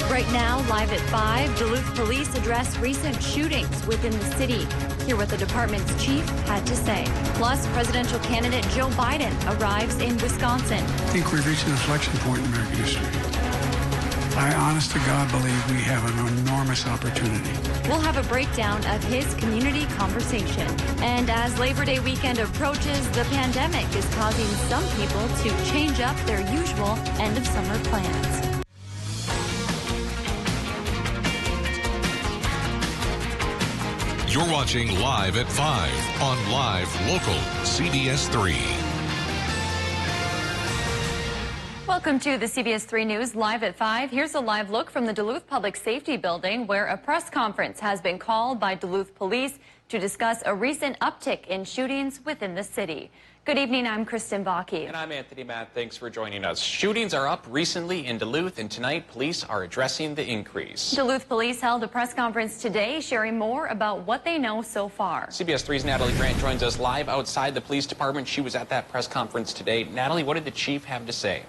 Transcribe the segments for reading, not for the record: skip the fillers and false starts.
Right now, live at 5, Duluth police address recent shootings within the city. Hear what the department's chief had to say. Plus, presidential candidate Joe Biden arrives in Wisconsin. I think we've reached an inflection point in American history. I honest to God believe we have an enormous opportunity. We'll have a breakdown of his community conversation. And as Labor Day weekend approaches, the pandemic is causing some people to change up their usual end of summer plans. You're watching Live at 5 on Live Local CBS 3. Welcome to the CBS 3 News Live at 5. Here's a live look from the Duluth Public Safety Building, where a press conference has been called by Duluth Police to discuss a recent uptick in shootings within the city. Good evening, I'm Kristen Bakke. And I'm Anthony Matt. Thanks for joining us. Shootings are up recently in Duluth, and tonight police are addressing the increase. Duluth Police held a press conference today sharing more about what they know so far. CBS 3's Natalie Grant joins us live outside the police department. She was at that press conference today. Natalie, what did the chief have to say?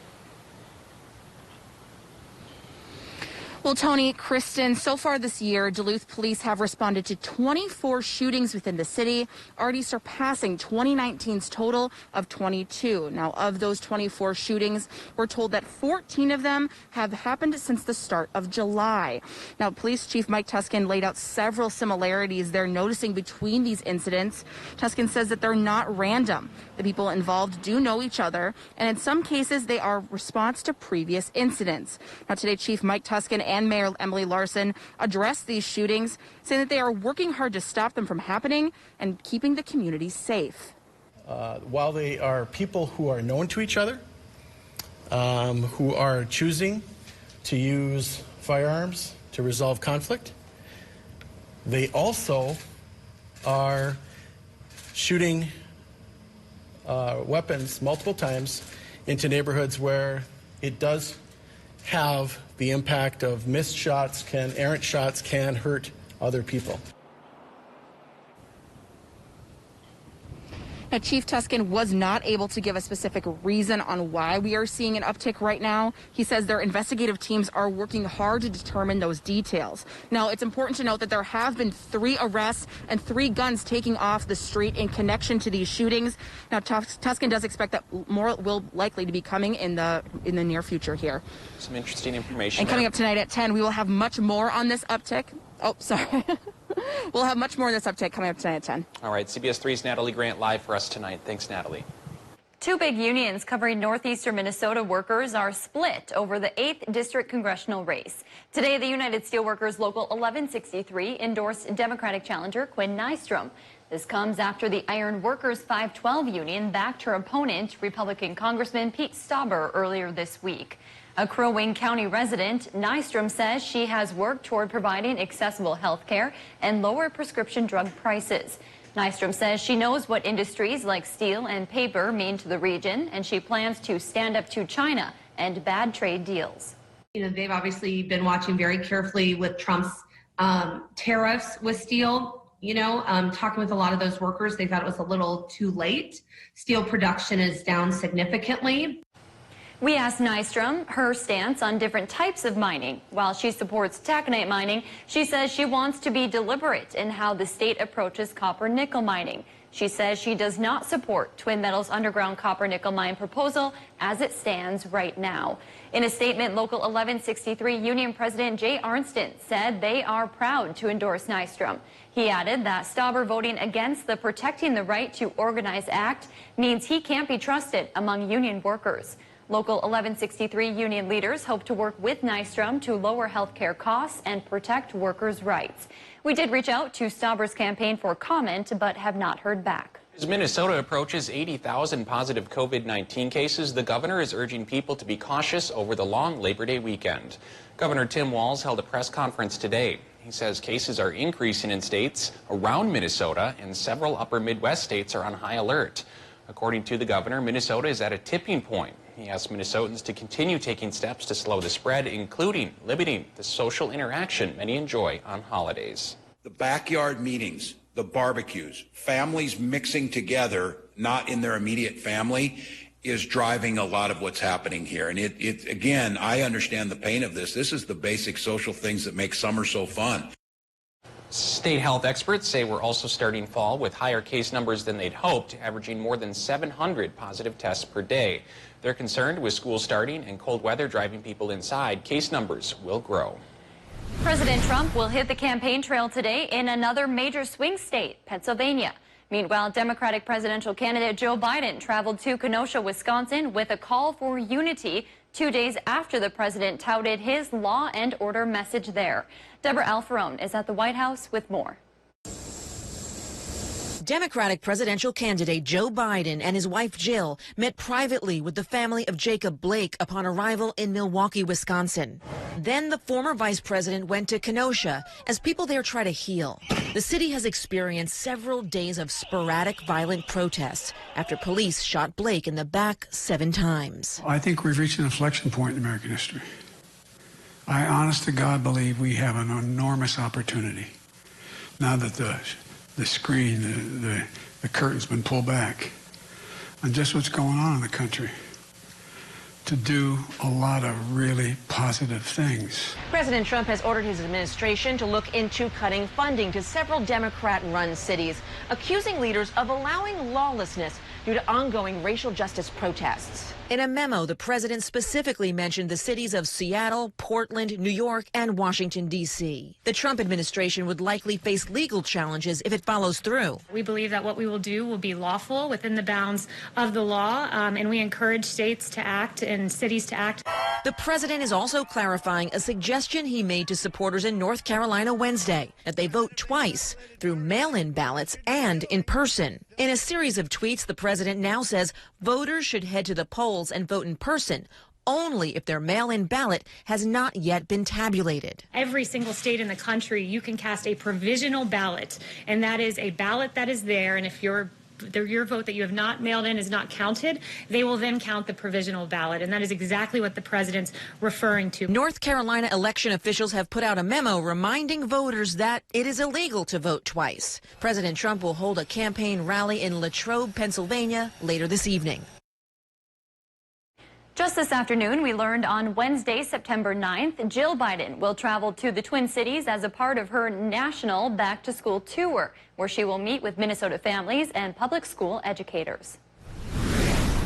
Well, Tony, Kristen, so far this year, Duluth police have responded to 24 shootings within the city, already surpassing 2019's total of 22. Now, of those 24 shootings, we're told that 14 of them have happened since the start of July. Now, Police Chief Mike Tuscan laid out several similarities they're noticing between these incidents. Tuscan says that they're not random. The people involved do know each other, and in some cases, they are response to previous incidents. Now, today, Chief Mike Tuscan and Mayor Emily Larson addressed these shootings, saying that they are working hard to stop them from happening and keeping the community safe. While they are people who are known to each other, who are choosing to use firearms to resolve conflict, they also are shooting weapons multiple times into neighborhoods where it does have the impact of missed shots, errant shots can hurt other people. Now, Chief Tuscan was not able to give a specific reason on why we are seeing an uptick right now. He says their investigative teams are working hard to determine those details. Now, it's important to note that there have been 3 arrests and 3 guns taking off the street in connection to these shootings. Now, Tuscan does expect that more will likely to be coming in the near future here. Some interesting information. And coming up tonight at 10, we will have much more on this uptick. Oh, sorry. We'll have much more on this uptick coming up tonight at 10. All right, CBS 3's Natalie Grant live for us tonight. Thanks, Natalie. 2 big unions covering northeastern Minnesota workers are split over the 8th district congressional race. Today, the United Steelworkers Local 1163 endorsed Democratic challenger Quinn Nystrom. This comes after the Iron Workers 512 union backed her opponent, Republican Congressman Pete Stauber, earlier this week. A Crow Wing County resident, Nystrom says she has worked toward providing accessible health care and lower prescription drug prices. Nystrom says she knows what industries like steel and paper mean to the region, and she plans to stand up to China and bad trade deals. You know, they've obviously been watching very carefully with Trump's tariffs with steel. Talking with a lot of those workers, they thought it was a little too late. Steel production is down significantly. We asked Nystrom her stance on different types of mining. While she supports taconite mining, she says she wants to be deliberate in how the state approaches copper-nickel mining. She says she does not support Twin Metals' underground copper-nickel mine proposal as it stands right now. In a statement, Local 1163 Union President Jay Arnston said they are proud to endorse Nystrom. He added that Stauber voting against the Protecting the Right to Organize Act means he can't be trusted among union workers. Local 1163 union leaders hope to work with Nystrom to lower health care costs and protect workers' rights. We did reach out to Stauber's campaign for comment, but have not heard back. As Minnesota approaches 80,000 positive COVID-19 cases, the governor is urging people to be cautious over the long Labor Day weekend. Governor Tim Walz held a press conference today. He says cases are increasing in states around Minnesota, and several upper Midwest states are on high alert. According to the governor, Minnesota is at a tipping point. He asked Minnesotans to continue taking steps to slow the spread, including limiting the social interaction many enjoy on holidays. The backyard meetings, the barbecues, families mixing together, not in their immediate family, is driving a lot of what's happening here. And it again, I understand the pain of this. This is the basic social things that make summer so fun. State health experts say we're also starting fall with higher case numbers than they'd hoped, averaging more than 700 positive tests per day. They're concerned with school starting and cold weather driving people inside. Case numbers will grow. President Trump will hit the campaign trail today in another major swing state, Pennsylvania. Meanwhile, Democratic presidential candidate Joe Biden traveled to Kenosha, Wisconsin with a call for unity 2 days after the president touted his law and order message there. Deborah Alfarone is at the White House with more. Democratic presidential candidate Joe Biden and his wife Jill met privately with the family of Jacob Blake upon arrival in Milwaukee, Wisconsin. Then the former vice president went to Kenosha as people there try to heal. The city has experienced several days of sporadic violent protests after police shot Blake in the back 7 times. I think we've reached an inflection point in American history. I honest to God believe we have an enormous opportunity now that the screen, the curtain's been pulled back on just what's going on in the country, to do a lot of really positive things. President Trump has ordered his administration to look into cutting funding to several Democrat-run cities, accusing leaders of allowing lawlessness due to ongoing racial justice protests. In a memo, the president specifically mentioned the cities of Seattle, Portland, New York, and Washington, D.C. The Trump administration would likely face legal challenges if it follows through. We believe that what we will do will be lawful within the bounds of the law, and we encourage states to act and cities to act. The president is also clarifying a suggestion he made to supporters in North Carolina Wednesday, that they vote twice, through mail-in ballots and in person. In a series of tweets, the president now says voters should head to the polls and vote in person only if their mail-in ballot has not yet been tabulated. Every single state in the country, you can cast a provisional ballot, and that is a ballot that is there, and if your vote that you have not mailed in is not counted, they will then count the provisional ballot, and that is exactly what the president's referring to. North Carolina election officials have put out a memo reminding voters that it is illegal to vote twice. President Trump will hold a campaign rally in Latrobe, Pennsylvania later this evening. Just this afternoon, we learned on Wednesday, September 9th, Jill Biden will travel to the Twin Cities as a part of her national back-to-school tour, where she will meet with Minnesota families and public school educators.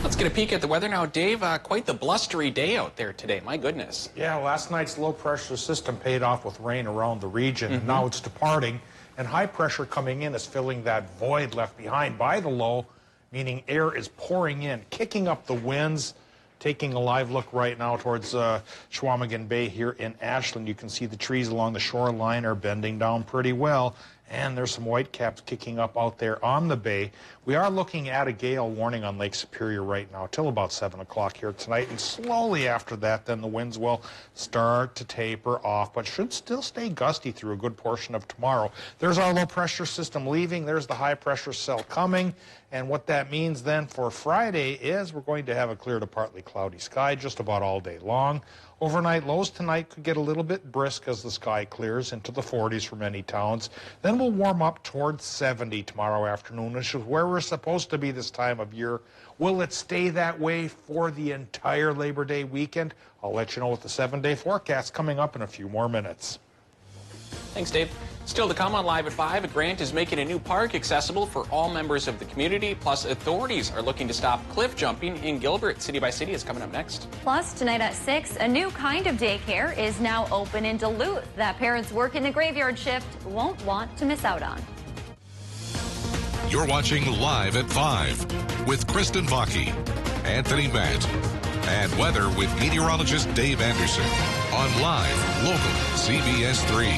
Let's get a peek at the weather now. Dave, quite the blustery day out there today. My goodness. Yeah, last night's low-pressure system paid off with rain around the region, and now it's departing, and high pressure coming in is filling that void left behind by the low, meaning air is pouring in, kicking up the winds. Taking a live look right now towards Chequamegon Bay here in Ashland. You can see the trees along the shoreline are bending down pretty well, and there's some whitecaps kicking up out there on the bay. We are looking at a gale warning on Lake Superior right now till about 7 o'clock here tonight, and slowly after that then the winds will start to taper off, but should still stay gusty through a good portion of tomorrow. There's our low pressure system leaving, there's the high pressure cell coming, and what that means then for Friday is we're going to have a clear to partly cloudy sky just about all day long. Overnight lows tonight could get a little bit brisk as the sky clears into the 40s for many towns. Then we'll warm up towards 70 tomorrow afternoon, which is where we're supposed to be this time of year. Will it stay that way for the entire Labor Day weekend? I'll let you know with the 7-day forecast coming up in a few more minutes. Thanks, Dave. Still to come on Live at 5, a grant is making a new park accessible for all members of the community. Plus, authorities are looking to stop cliff jumping in Gilbert. City by City is coming up next. Plus, tonight at 6, a new kind of daycare is now open in Duluth that parents working the graveyard shift won't want to miss out on. You're watching Live at 5 with Kristen Vaki, Anthony Matt, and weather with meteorologist Dave Anderson on Live Local CBS 3.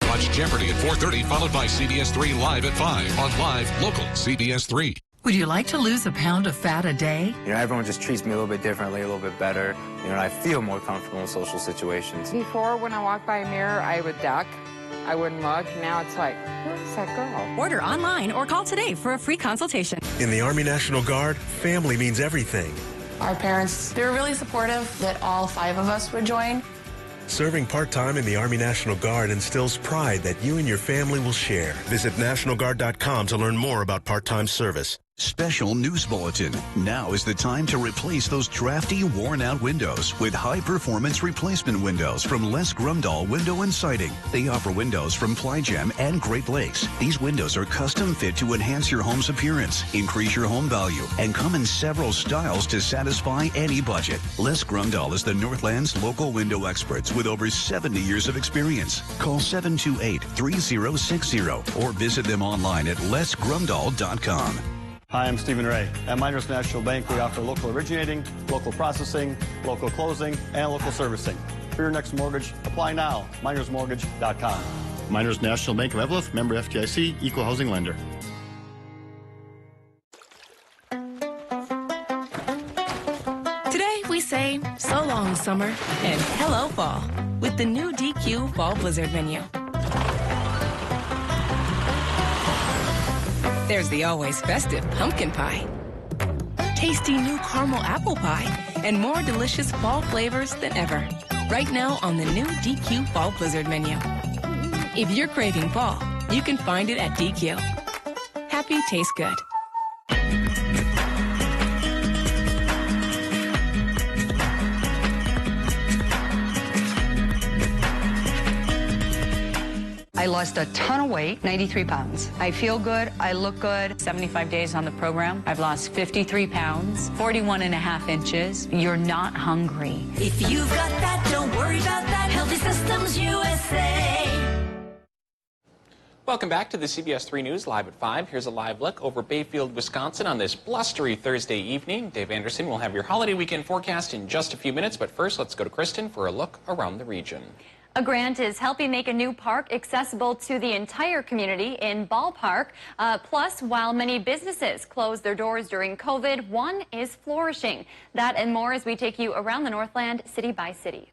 Watch Jeopardy at 4:30, followed by CBS 3 Live at 5 on Live Local CBS 3. Would you like to lose a pound of fat a day? You know, everyone just treats me a little bit differently, a little bit better. You know, I feel more comfortable in social situations. Before, when I walked by a mirror, I would duck. I wouldn't look. Now it's like, where's that girl? Order online or call today for a free consultation. In the Army National Guard, family means everything. Our parents, they were really supportive that all 5 of us would join. Serving part-time in the Army National Guard instills pride that you and your family will share. Visit NationalGuard.com to learn more about part-time service. Special news bulletin. Now is the time to replace those drafty, worn-out windows with high-performance replacement windows from Les Grumdahl Window and Siding. They offer windows from Plygem and Great Lakes. These windows are custom fit to enhance your home's appearance, increase your home value, and come in several styles to satisfy any budget. Les Grumdahl is the Northland's local window experts with over 70 years of experience. Call 728-3060 or visit them online at lesgrumdahl.com. Hi, I'm Stephen Ray. At Miners National Bank, we offer local originating, local processing, local closing, and local servicing. For your next mortgage, apply now. minersmortgage.com. Miners National Bank of Evelyn, member FDIC, equal housing lender. Today we say so long summer and hello fall with the new DQ Fall Blizzard menu. There's the always festive pumpkin pie, tasty new caramel apple pie, and more delicious fall flavors than ever. Right now on the new DQ Fall Blizzard menu. If you're craving fall, you can find it at DQ. Happy tastes good. I lost a ton of weight, 93 pounds. I feel good, I look good. 75 days on the program, I've lost 53 pounds, 41.5 inches. You're not hungry. If you've got that, don't worry about that. Healthy Systems USA. Welcome back to the CBS 3 News Live at 5. Here's a live look over Bayfield, Wisconsin on this blustery Thursday evening. Dave Anderson will have your holiday weekend forecast in just a few minutes, but first let's go to Kristen for a look around the region. A grant is helping make a new park accessible to the entire community in Ball Park. Plus, while many businesses closed their doors during COVID, one is flourishing. That and more as we take you around the Northland, city by city.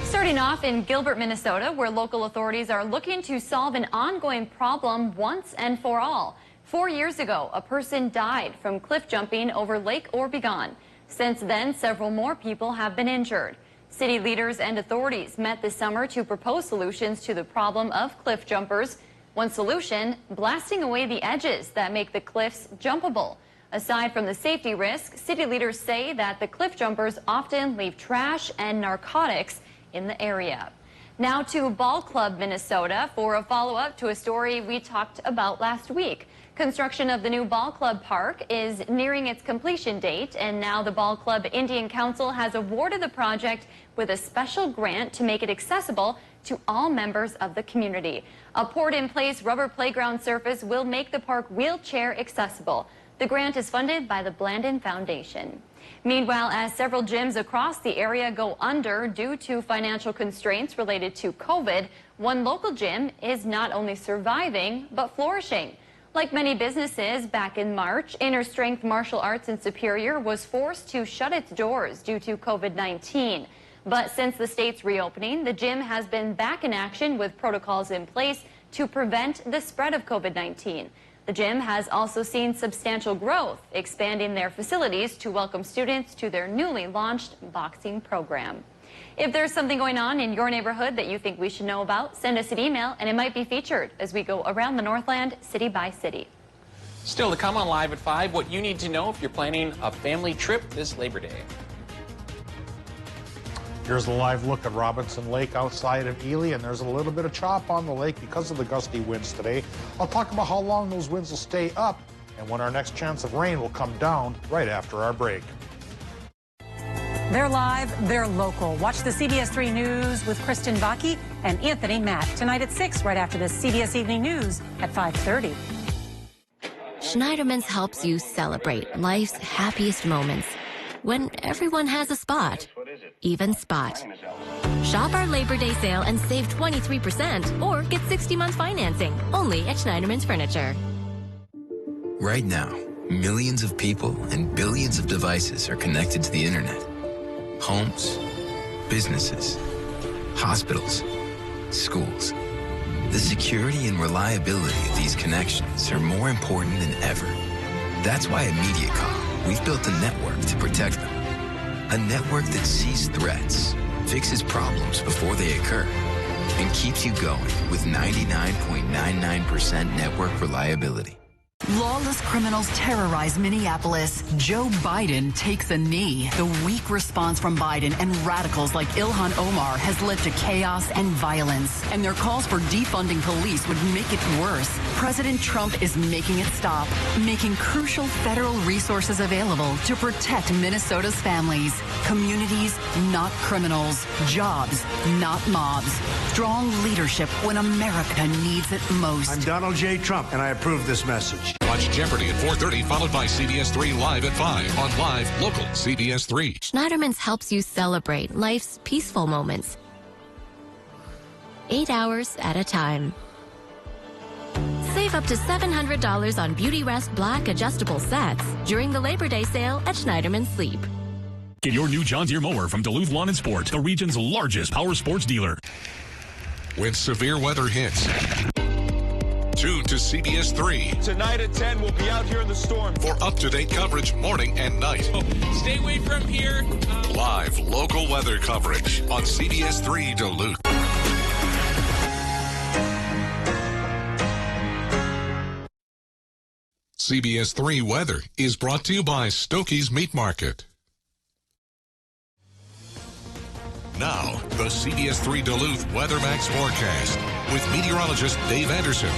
Starting off in Gilbert, Minnesota, where local authorities are looking to solve an ongoing problem once and for all. 4 years ago, a person died from cliff jumping over Lake Orbegon. Since then, several more people have been injured. City leaders and authorities met this summer to propose solutions to the problem of cliff jumpers. One solution, blasting away the edges that make the cliffs jumpable. Aside from the safety risk, city leaders say that the cliff jumpers often leave trash and narcotics in the area. Now to Ball Club, Minnesota, for a follow-up to a story we talked about last week. Construction of the new Ball Club Park is nearing its completion date, and now the Ball Club Indian Council has awarded the project with a special grant to make it accessible to all members of the community. A poured-in-place rubber playground surface will make the park wheelchair accessible. The grant is funded by the Blandin Foundation. Meanwhile, as several gyms across the area go under due to financial constraints related to COVID, one local gym is not only surviving, but flourishing. Like many businesses, back in March, Inner Strength Martial Arts in Superior was forced to shut its doors due to COVID-19. But since the state's reopening, the gym has been back in action with protocols in place to prevent the spread of COVID-19. The gym has also seen substantial growth, expanding their facilities to welcome students to their newly launched boxing program. If there's something going on in your neighborhood that you think we should know about, send us an email and it might be featured as we go around the Northland, city by city. Still to come on Live at 5, what you need to know if you're planning a family trip this Labor Day. Here's a live look at Robinson Lake outside of Ely, and there's a little bit of chop on the lake because of the gusty winds today. I'll talk about how long those winds will stay up and when our next chance of rain will come down right after our break. They're live, they're local. Watch the CBS 3 News with Kristen Vaki and Anthony Matt tonight at 6, right after the CBS Evening News at 5:30. Schneiderman's helps you celebrate life's happiest moments when everyone has a spot, even Spot. Shop our Labor Day sale and save 23% or get 60-month financing only at Schneiderman's Furniture. Right now, millions of people and billions of devices are connected to the internet. Homes, businesses, hospitals, schools. The security and reliability of these connections are more important than ever. That's why at MediaCom, we've built a network to protect them. A network that sees threats, fixes problems before they occur, and keeps you going with 99.99% network reliability. Lawless criminals terrorize Minneapolis. Joe Biden takes a knee. The weak response from Biden and radicals like Ilhan Omar has led to chaos and violence. And their calls for defunding police would make it worse. President Trump is making it stop, making crucial federal resources available to protect Minnesota's families. Communities, not criminals. Jobs, not mobs. Strong leadership when America needs it most. I'm Donald J. Trump, and I approve this message. Watch Jeopardy at 4:30, followed by CBS 3 Live at 5 on Live Local CBS 3. Schneiderman's helps you celebrate life's peaceful moments. 8 hours at a time. Save up to $700 on Beautyrest Black adjustable sets during the Labor Day sale at Schneiderman Sleep. Get your new John Deere mower from Duluth Lawn and Sport, the region's largest power sports dealer. When severe weather hits, tune to CBS 3. Tonight at 10, we'll be out here in the storm. For up-to-date coverage morning and night. Stay away from here. Live local weather coverage on CBS 3 Duluth. CBS 3 weather is brought to you by Stokey's Meat Market. Now, the CBS 3 Duluth WeatherMax forecast with meteorologist Dave Anderson.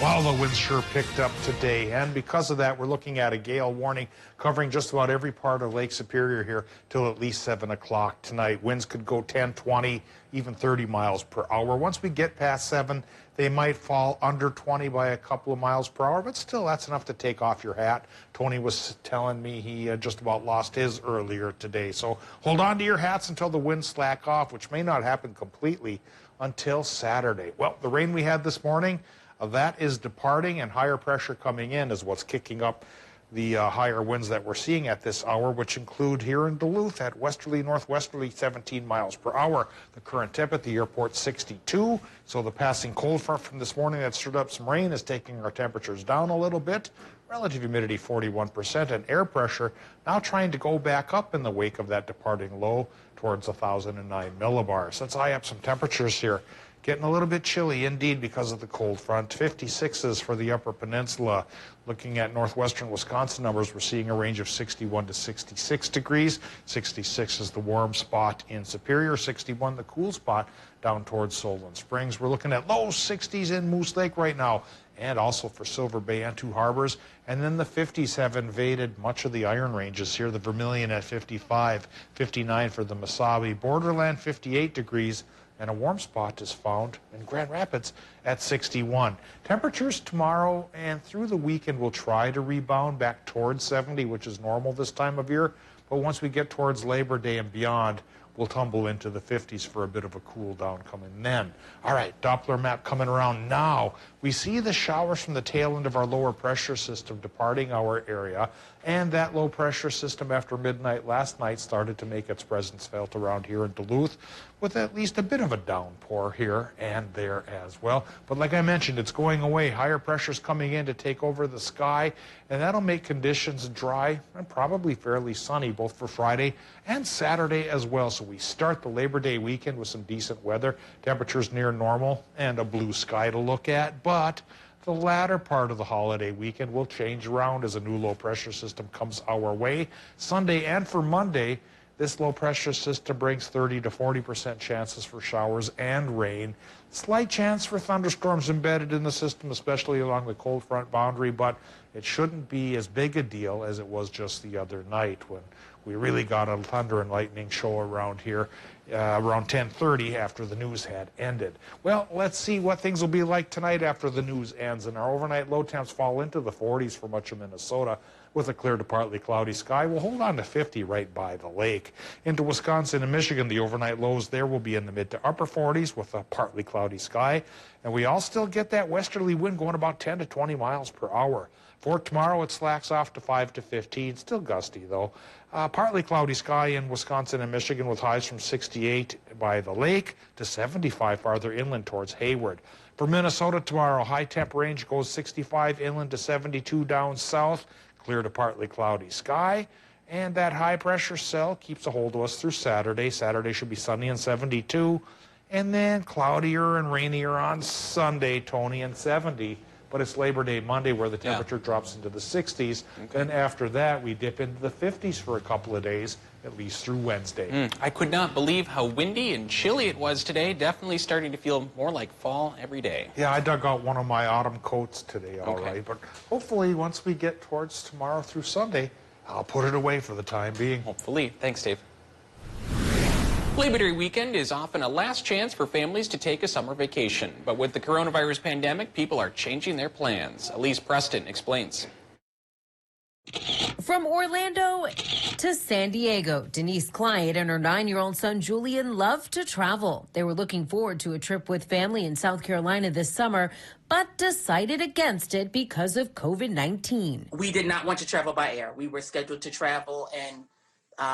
Well, the winds sure picked up today, and because of that, we're looking at a gale warning covering just about every part of Lake Superior here till at least 7 o'clock tonight. Winds could go 10, 20, even 30 miles per hour. Once we get past 7, they might fall under 20 by a couple of miles per hour, but still, that's enough to take off your hat. Tony was telling me he just about lost his earlier today. So hold on to your hats until the winds slack off, which may not happen completely until Saturday. Well, the rain we had this morning, that is departing, and higher pressure coming in is what's kicking up the higher winds that we're seeing at this hour, which include here in Duluth at westerly, northwesterly 17 miles per hour. The current temp at the airport 62. So the passing cold front from this morning that stirred up some rain is taking our temperatures down a little bit. Relative humidity 41%, and air pressure now trying to go back up in the wake of that departing low towards 1,009 millibars. Let's eye up some temperatures here. Getting a little bit chilly indeed because of the cold front. 56s for the Upper Peninsula. Looking at northwestern Wisconsin numbers, we're seeing a range of 61 to 66 degrees. 66 is the warm spot in Superior. 61 the cool spot down towards Solon Springs. We're looking at low 60s in Moose Lake right now, and also for Silver Bay and Two Harbors. And then the 50s have invaded much of the Iron Ranges here. The Vermilion at 55, 59 for the Mesabi. Borderland 58 degrees. And a warm spot is found in Grand Rapids at 61. Temperatures tomorrow and through the weekend will try to rebound back towards 70, which is normal this time of year. But once we get towards Labor Day and beyond, we'll tumble into the 50s for a bit of a cool down coming then. All right, Doppler map coming around now. We see the showers from the tail end of our lower pressure system departing our area, and that low pressure system after midnight last night started to make its presence felt around here in Duluth, with at least a bit of a downpour here and there as well. But like I mentioned, it's going away. Higher pressure's coming in to take over the sky, and that'll make conditions dry and probably fairly sunny both for Friday and Saturday as well. So we start the Labor Day weekend with some decent weather, temperatures near normal, and a blue sky to look at. But the latter part of the holiday weekend will change around as a new low pressure system comes our way. Sunday and for Monday, this low pressure system brings 30 to 40% chances for showers and rain. Slight chance for thunderstorms embedded in the system, especially along the cold front boundary, but it shouldn't be as big a deal as it was just the other night when we really got a thunder and lightning show around here around 10:30 after the news had ended. Well, let's see what things will be like tonight after the news ends. And our overnight low temps fall into the 40s for much of Minnesota with a clear to partly cloudy sky. We'll hold on to 50 right by the lake. Into Wisconsin and Michigan, the overnight lows there will be in the mid to upper 40s with a partly cloudy sky. And we all still get that westerly wind going about 10 to 20 miles per hour. For tomorrow, it slacks off to 5 to 15. Still gusty, though. Partly cloudy sky in Wisconsin and Michigan with highs from 68 by the lake to 75 farther inland towards Hayward. For Minnesota tomorrow, high temp range goes 65 inland to 72 down south. Clear to partly cloudy sky. And that high pressure cell keeps a hold of us through Saturday. Saturday should be sunny and 72. And then cloudier and rainier on Sunday, Tony, and 70. But it's Labor Day Monday where the temperature drops into the 60s. Then after that, we dip into the 50s for a couple of days, at least through Wednesday. I could not believe how windy and chilly it was today. Definitely starting to feel more like fall every day. Yeah, I dug out one of my autumn coats today, all right. But hopefully, once we get towards tomorrow through Sunday, I'll put it away for the time being. Hopefully. Thanks, Dave. Labor Day weekend is often a last chance for families to take a summer vacation. But with the coronavirus pandemic, people are changing their plans. Elise Preston explains. From Orlando to San Diego, Denise Clyde and her 9-year-old son Julian love to travel. They were looking forward to a trip with family in South Carolina this summer, but decided against it because of COVID-19. We did not want to travel by air. We were scheduled to travel, and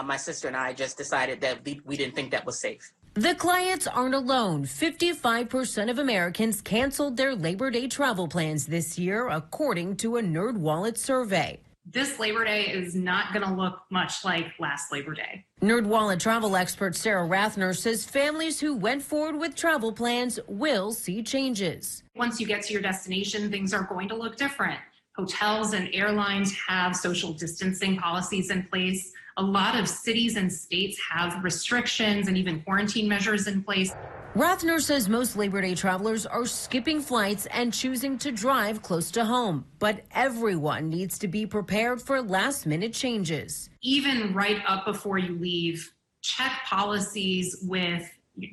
my sister and I just decided that we didn't think that was safe. The clients aren't alone. 55% of Americans canceled their Labor Day travel plans this year, according to a NerdWallet survey. This Labor Day is not going to look much like last Labor Day. NerdWallet travel expert Sarah Rathner says families who went forward with travel plans will see changes. Once you get to your destination, things are going to look different. Hotels and airlines have social distancing policies in place. A lot of cities and states have restrictions and even quarantine measures in place. Rathner says most Labor Day travelers are skipping flights and choosing to drive close to home. But everyone needs to be prepared for last-minute changes. Even right up before you leave, check policies with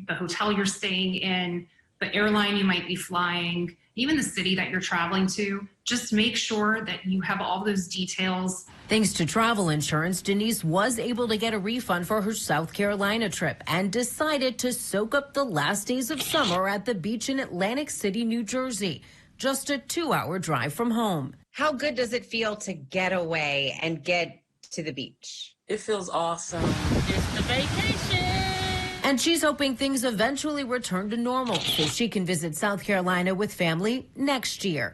the hotel you're staying in, the airline you might be flying, even the city that you're traveling to. Just make sure that you have all those details. Thanks to travel insurance, Denise was able to get a refund for her South Carolina trip and decided to soak up the last days of summer at the beach in Atlantic City, New Jersey, just a 2-hour drive from home. How good does it feel to get away and get to the beach? It feels awesome. It's the vacation. And she's hoping things eventually return to normal so she can visit South Carolina with family next year.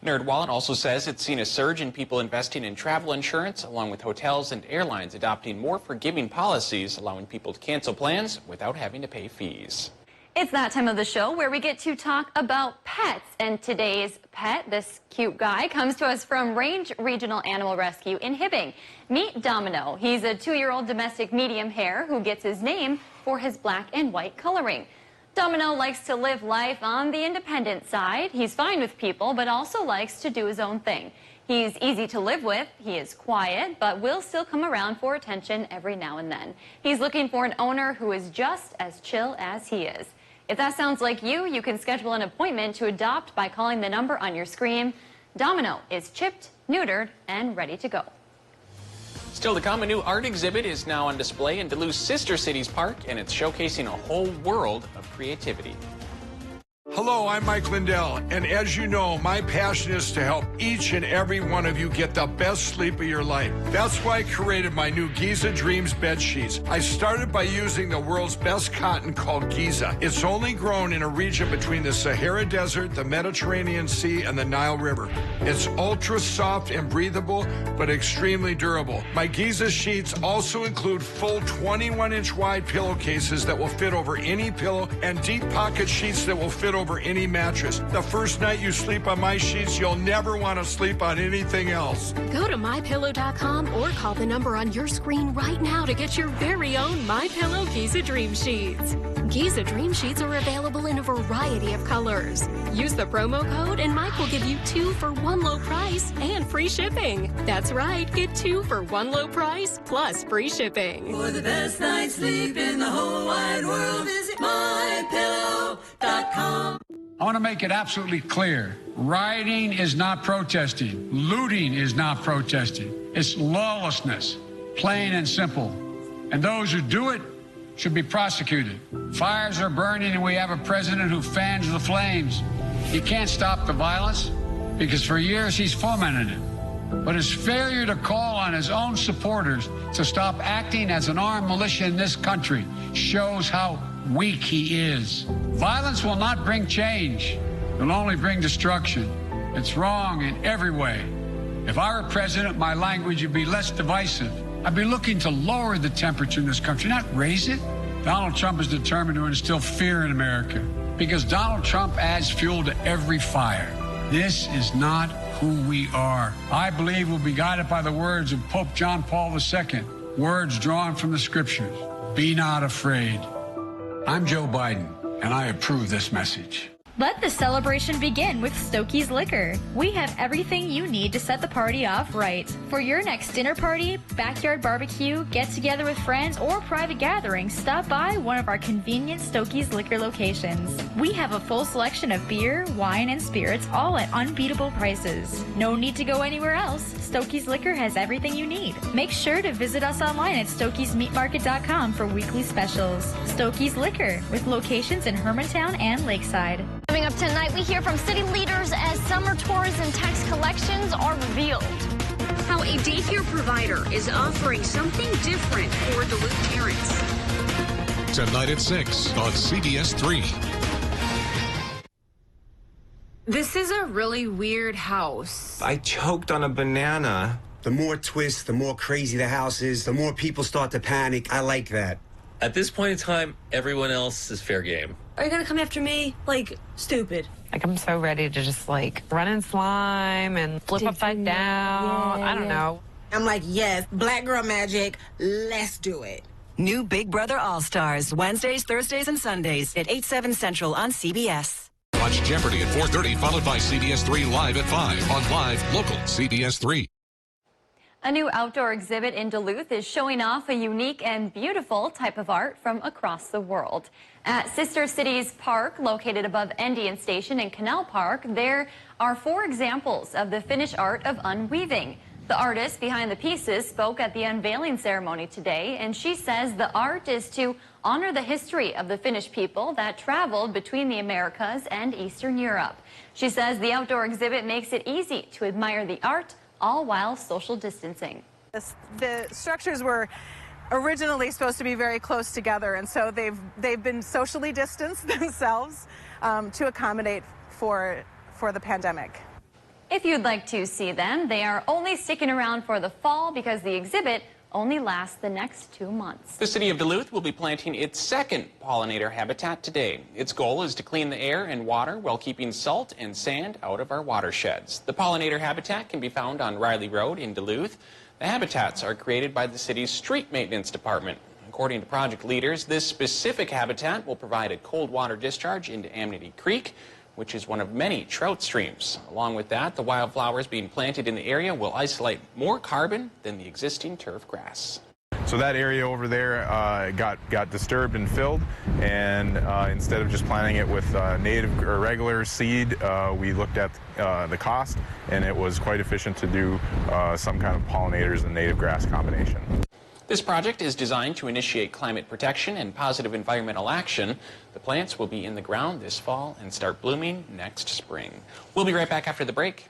NerdWallet also says it's seen a surge in people investing in travel insurance, along with hotels and airlines adopting more forgiving policies, allowing people to cancel plans without having to pay fees. It's that time of the show where we get to talk about pets. And today's pet, this cute guy, comes to us from Range Regional Animal Rescue in Hibbing. Meet Domino. He's a 2-year-old domestic medium hair who gets his name for his black and white coloring. Domino likes to live life on the independent side. He's fine with people, but also likes to do his own thing. He's easy to live with. He is quiet, but will still come around for attention every now and then. He's looking for an owner who is just as chill as he is. If that sounds like you, you can schedule an appointment to adopt by calling the number on your screen. Domino is chipped, neutered, and ready to go. Still to come, a new art exhibit is now on display in Duluth's Sister Cities Park, and it's showcasing a whole world of creativity. Hello, I'm Mike Lindell, and as you know, my passion is to help each and every one of you get the best sleep of your life. That's why I created my new Giza Dreams bed sheets. I started by using the world's best cotton called Giza. It's only grown in a region between the Sahara Desert, the Mediterranean Sea, and the Nile River. It's ultra soft and breathable, but extremely durable. My Giza sheets also include full 21-inch wide pillowcases that will fit over any pillow and deep pocket sheets that will fit over any mattress. The first night you sleep on my sheets, you'll never want to sleep on anything else. Go to MyPillow.com or call the number on your screen right now to get your very own MyPillow Giza Dream Sheets. Giza Dream Sheets are available in a variety of colors. Use the promo code and Mike will give you 2 for 1 low price and free shipping. That's right, get 2 for 1 low price plus free shipping. For the best night's sleep in the whole wide world, visit MyPillow.com. I want to make it absolutely clear. Rioting is not protesting. Looting is not protesting. It's lawlessness, plain and simple. And those who do it should be prosecuted. Fires are burning and we have a president who fans the flames. He can't stop the violence because for years he's fomented it. But his failure to call on his own supporters to stop acting as an armed militia in this country shows how weak he is. Violence will not bring change. It will only bring destruction. It's wrong in every way. If I were president, my language would be less divisive. I'd be looking to lower the temperature in this country, not raise it. Donald Trump is determined to instill fear in America because Donald Trump adds fuel to every fire. This is not who we are. I believe we'll be guided by the words of Pope John Paul II, words drawn from the scriptures. Be not afraid. I'm Joe Biden, and I approve this message. Let the celebration begin with Stokey's Liquor. We have everything you need to set the party off right. For your next dinner party, backyard barbecue, get together with friends, or private gathering, stop by one of our convenient Stokey's Liquor locations. We have a full selection of beer, wine, and spirits, all at unbeatable prices. No need to go anywhere else. Stokey's Liquor has everything you need. Make sure to visit us online at stokeysmeatmarket.com for weekly specials. Stokey's Liquor, with locations in Hermantown and Lakeside. Coming up tonight, we hear from city leaders as summer tourism tax collections are revealed. How a daycare provider is offering something different for Duluth parents. Tonight at 6 on CBS 3. This is a really weird house. I choked on a banana. The more twists, the more crazy the house is, the more people start to panic. I like that. At this point in time, everyone else is fair game. Are you gonna come after me? Like, stupid. Like, I'm so ready to just, like, run in slime and flip upside down. Yeah, I don't know. I'm like, yes, black girl magic, let's do it. New Big Brother All-Stars, Wednesdays, Thursdays, and Sundays at 8/7 Central on CBS. Watch Jeopardy! At 4:30, followed by CBS 3 Live at 5 on Live Local CBS 3. A new outdoor exhibit in Duluth is showing off a unique and beautiful type of art from across the world. At Sister Cities Park, located above Endian Station in Canal Park, there are 4 examples of the Finnish art of unweaving. The artist behind the pieces spoke at the unveiling ceremony today, and she says the art is to honor the history of the Finnish people that traveled between the Americas and Eastern Europe. She says the outdoor exhibit makes it easy to admire the art, all while social distancing. The structures were originally supposed to be very close together, and so they've been socially distanced themselves to accommodate for the pandemic. If you'd like to see them, they are only sticking around for the fall because the exhibit only lasts the next 2 months. The city of Duluth will be planting its second pollinator habitat today. Its goal is to clean the air and water while keeping salt and sand out of our watersheds. The pollinator habitat can be found on Riley Road in Duluth. The habitats are created by the city's street maintenance department. According to project leaders, this specific habitat will provide a cold water discharge into Amity Creek, which is one of many trout streams. Along with that, the wildflowers being planted in the area will isolate more carbon than the existing turf grass. So that area over there got disturbed and filled, and instead of just planting it with native or regular seed, we looked at the cost, and it was quite efficient to do some kind of pollinators and native grass combination. This project is designed to initiate climate protection and positive environmental action. The plants will be in the ground this fall and start blooming next spring. We'll be right back after the break.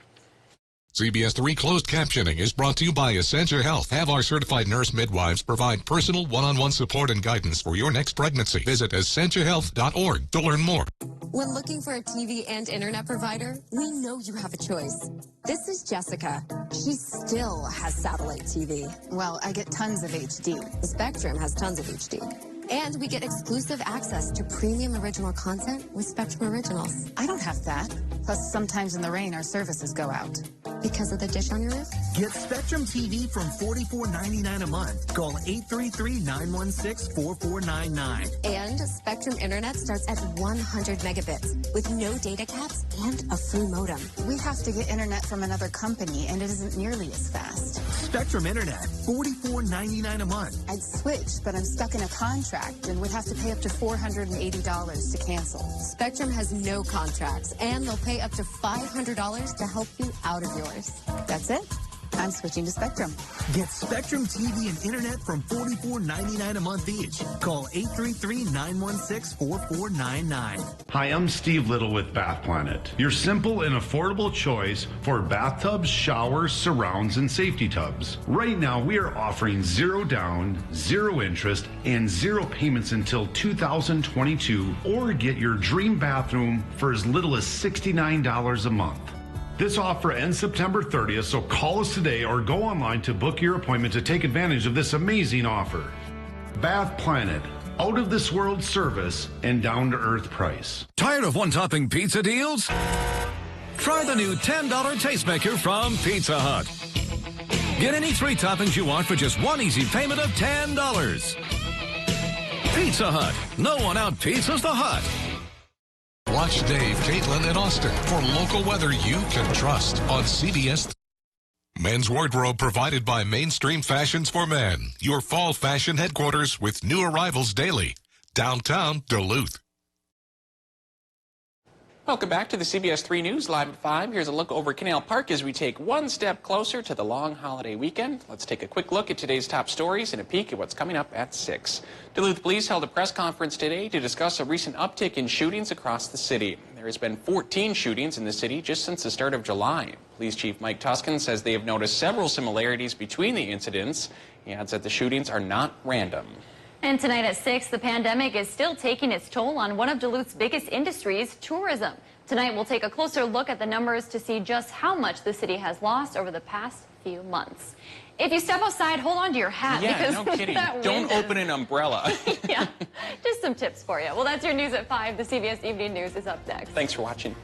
CBS 3 closed captioning is brought to you by Essentia Health. Have our certified nurse midwives provide personal one-on-one support and guidance for your next pregnancy. Visit essentiahealth.org to learn more. When looking for a TV and internet provider, we know you have a choice. This is Jessica. She still has satellite TV. Well, I get tons of HD. Spectrum has tons of HD. And we get exclusive access to premium original content with Spectrum Originals. I don't have that. Plus, sometimes in the rain, our services go out. Because of the dish on your roof? Get Spectrum TV from $44.99 a month. Call 833-916-4499. And Spectrum Internet starts at 100 megabits with no data caps and a free modem. We have to get internet from another company, and it isn't nearly as fast. Spectrum Internet, $44.99 a month. I'd switch, but I'm stuck in a contract and would have to pay up to $480 to cancel. Spectrum has no contracts, and they'll pay up to $500 to help you out of yours. That's it. I'm switching to Spectrum. Get Spectrum TV and internet from $44.99 a month each. Call 833-916-4499. Hi, I'm Steve Little with Bath Planet, your simple and affordable choice for bathtubs, showers, surrounds, and safety tubs. Right now, we are offering 0 down, 0 interest, and 0 payments until 2022, or get your dream bathroom for as little as $69 a month. This offer ends September 30th, so call us today or go online to book your appointment to take advantage of this amazing offer. Bath Planet, out-of-this-world service, and down-to-earth price. Tired of one-topping pizza deals? Try the new $10 Tastemaker from Pizza Hut. Get any 3 toppings you want for just one easy payment of $10. Pizza Hut. No one out-pizzas the Hut. Watch Dave, Caitlin, and Austin for local weather you can trust on CBS. Men's wardrobe provided by Mainstream Fashions for Men, your fall fashion headquarters with new arrivals daily. Downtown Duluth. Welcome back to the CBS 3 News Live at 5. Here's a look over Canal Park as we take one step closer to the long holiday weekend. Let's take a quick look at today's top stories and a peek at what's coming up at 6. Duluth Police held a press conference today to discuss a recent uptick in shootings across the city. There has been 14 shootings in the city just since the start of July. Police Chief Mike Tuskin says they have noticed several similarities between the incidents. He adds that the shootings are not random. And tonight at 6, the pandemic is still taking its toll on one of Duluth's biggest industries, tourism. Tonight, we'll take a closer look at the numbers to see just how much the city has lost over the past few months. If you step outside, hold on to your hat. Yeah, because no kidding. Don't open an umbrella. Yeah, just some tips for you. Well, that's your news at 5. The CBS Evening News is up next. Thanks for watching.